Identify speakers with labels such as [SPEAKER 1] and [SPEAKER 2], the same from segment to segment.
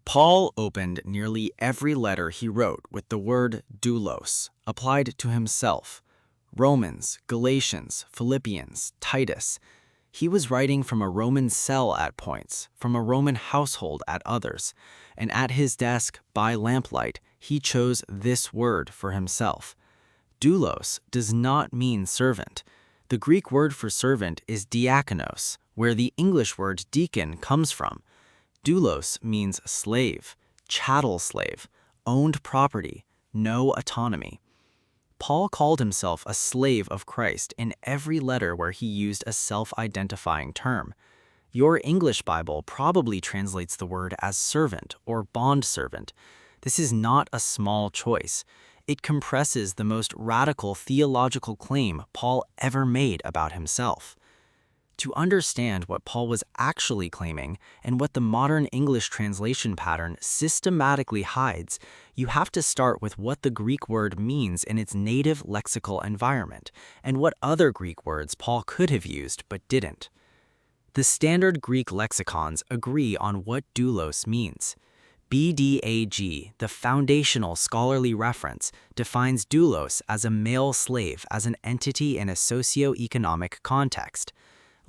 [SPEAKER 1] Paul opened nearly every letter he wrote with the word doulos, applied to himself. Romans, Galatians, Philippians, Titus. He was writing from a Roman cell at points, from a Roman household at others, and at his desk, by lamplight, he chose this word for himself. Doulos does not mean servant. The Greek word for servant is diakonos, where the English word deacon comes from. Doulos means slave, chattel slave, owned property, no autonomy. Paul called himself a slave of Christ in every letter where he used a self-identifying term. Your English Bible probably translates the word as servant or bondservant. This is not a small choice. It compresses the most radical theological claim Paul ever made about himself. To understand what Paul was actually claiming and what the modern English translation pattern systematically hides, you have to start with what the Greek word means in its native lexical environment and what other Greek words Paul could have used but didn't. The standard Greek lexicons agree on what doulos means. BDAG, the foundational scholarly reference, defines doulos as a male slave as an entity in a socio-economic context.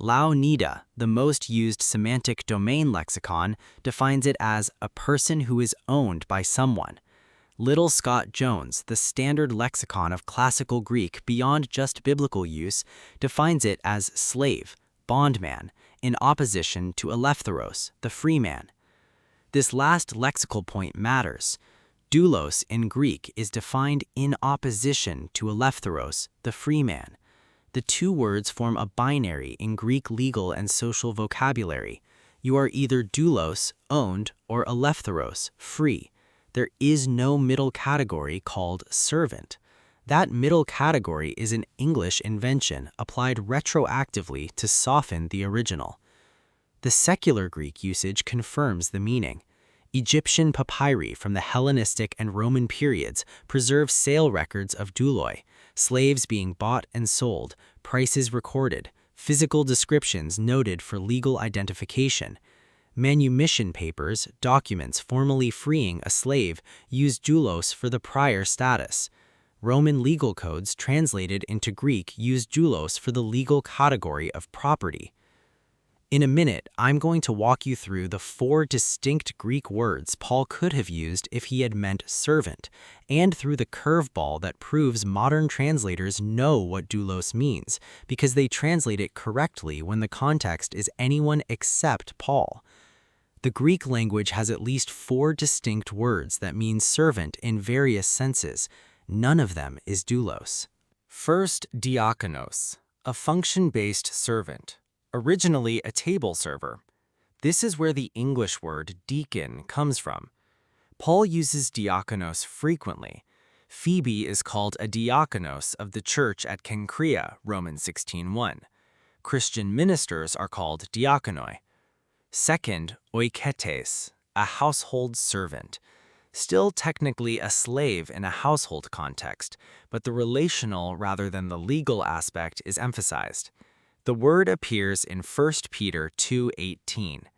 [SPEAKER 1] Lau-Nida, the most used semantic domain lexicon, defines it as a person who is owned by someone. Little Scott Jones, the standard lexicon of classical Greek beyond just biblical use, defines it as slave, bondman, in opposition to eleftheros, the free man. This last lexical point matters. Doulos in Greek is defined in opposition to eleftheros, the free man. The two words form a binary in Greek legal and social vocabulary. You are either doulos, owned, or eleftheros, free. There is no middle category called servant. That middle category is an English invention applied retroactively to soften the original. The secular Greek usage confirms the meaning. Egyptian papyri from the Hellenistic and Roman periods preserve sale records of douloi, slaves being bought and sold, prices recorded, physical descriptions noted for legal identification. Manumission papers, documents formally freeing a slave, use doulos for the prior status. Roman legal codes translated into Greek use doulos for the legal category of property. In a minute, I'm going to walk you through the 4 distinct Greek words Paul could have used if he had meant servant, and through the curveball that proves modern translators know what doulos means, because they translate it correctly when the context is anyone except Paul. The Greek language has at least 4 distinct words that mean servant in various senses. None of them is doulos. First, diakonos, a function-based servant. Originally a table server. This is where the English word deacon comes from. Paul uses diakonos frequently. Phoebe is called a diakonos of the church at Cenchrea, Romans 16:1. Christian ministers are called diakonoi. Second, oiketes, a household servant. Still technically a slave in a household context, but the relational rather than the legal aspect is emphasized. The word appears in 1 Peter 2:18.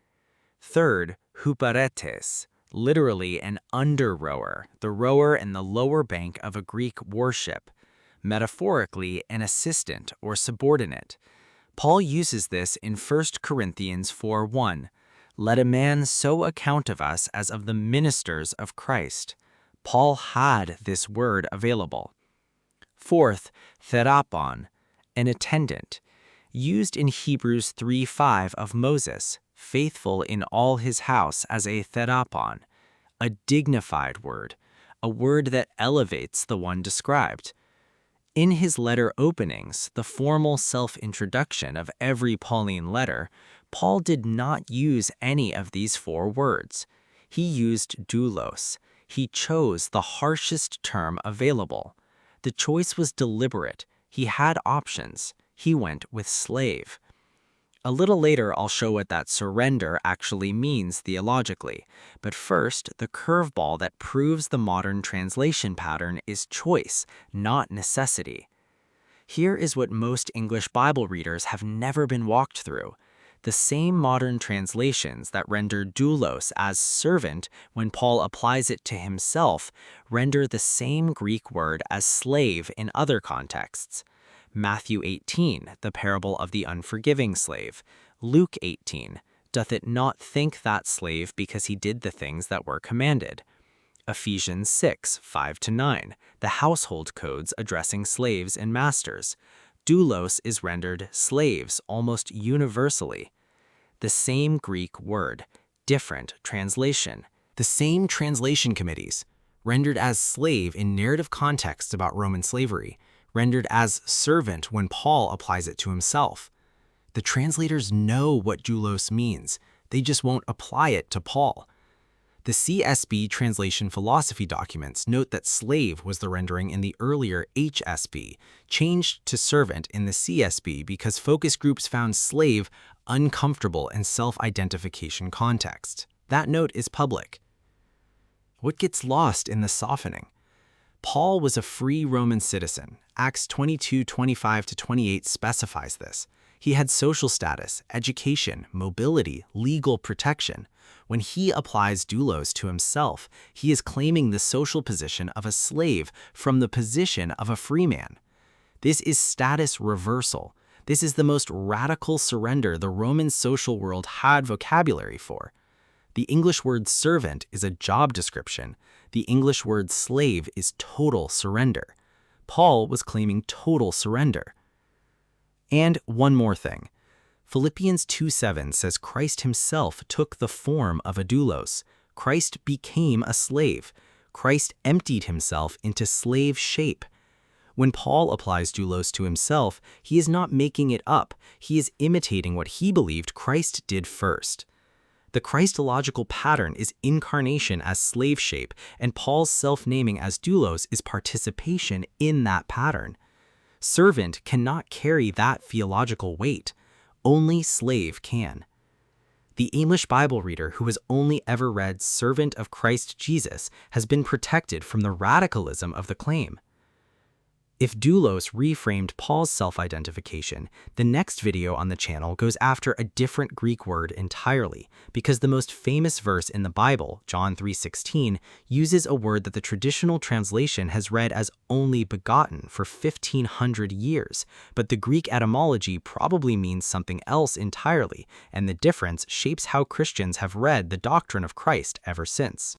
[SPEAKER 1] Third, hyperetes, literally an under-rower, the rower in the lower bank of a Greek warship, metaphorically an assistant or subordinate. Paul uses this in 1 Corinthians 4:1. Let a man so account of us as of the ministers of Christ. Paul had this word available. Fourth, therapon, an attendant. Used in Hebrews 3:5 of Moses, faithful in all his house as a therapon, a dignified word, a word that elevates the one described. In his letter openings, the formal self-introduction of every Pauline letter, Paul did not use any of these 4 words. He used doulos. He chose the harshest term available. The choice was deliberate. He had options. He went with slave. A little later, I'll show what that surrender actually means theologically. But first, the curveball that proves the modern translation pattern is choice, not necessity. Here is what most English Bible readers have never been walked through. The same modern translations that render doulos as servant when Paul applies it to himself render the same Greek word as slave in other contexts. Matthew 18, the parable of the unforgiving slave. Luke 18, doth it not think that slave because he did the things that were commanded? Ephesians 6, 5-9, the household codes addressing slaves and masters. Doulos is rendered slaves almost universally. The same Greek word, different translation. The same translation committees, rendered as slave in narrative contexts about Roman slavery, rendered as servant when Paul applies it to himself. The translators know what doulos means, they just won't apply it to Paul. The CSB translation philosophy documents note that slave was the rendering in the earlier HSB, changed to servant in the CSB because focus groups found slave uncomfortable in self-identification context. That note is public. What gets lost in the softening? Paul was a free Roman citizen. Acts 22:25-28 specifies this. He had social status, education, mobility, legal protection. When he applies doulos to himself, he is claiming the social position of a slave from the position of a free man. This is status reversal. This is the most radical surrender the Roman social world had vocabulary for. The English word servant is a job description. The English word slave is total surrender. Paul was claiming total surrender. And one more thing. Philippians 2:7 says Christ himself took the form of a doulos. Christ became a slave. Christ emptied himself into slave shape. When Paul applies doulos to himself, he is not making it up. He is imitating what he believed Christ did first. The Christological pattern is incarnation as slave shape, and Paul's self-naming as doulos is participation in that pattern. Servant cannot carry that theological weight. Only slave can. The English Bible reader who has only ever read servant of Christ Jesus has been protected from the radicalism of the claim. If doulos reframed Paul's self-identification, the next video on the channel goes after a different Greek word entirely, because the most famous verse in the Bible, John 3:16, uses a word that the traditional translation has read as only begotten for 1,500 years, but the Greek etymology probably means something else entirely, and the difference shapes how Christians have read the doctrine of Christ ever since.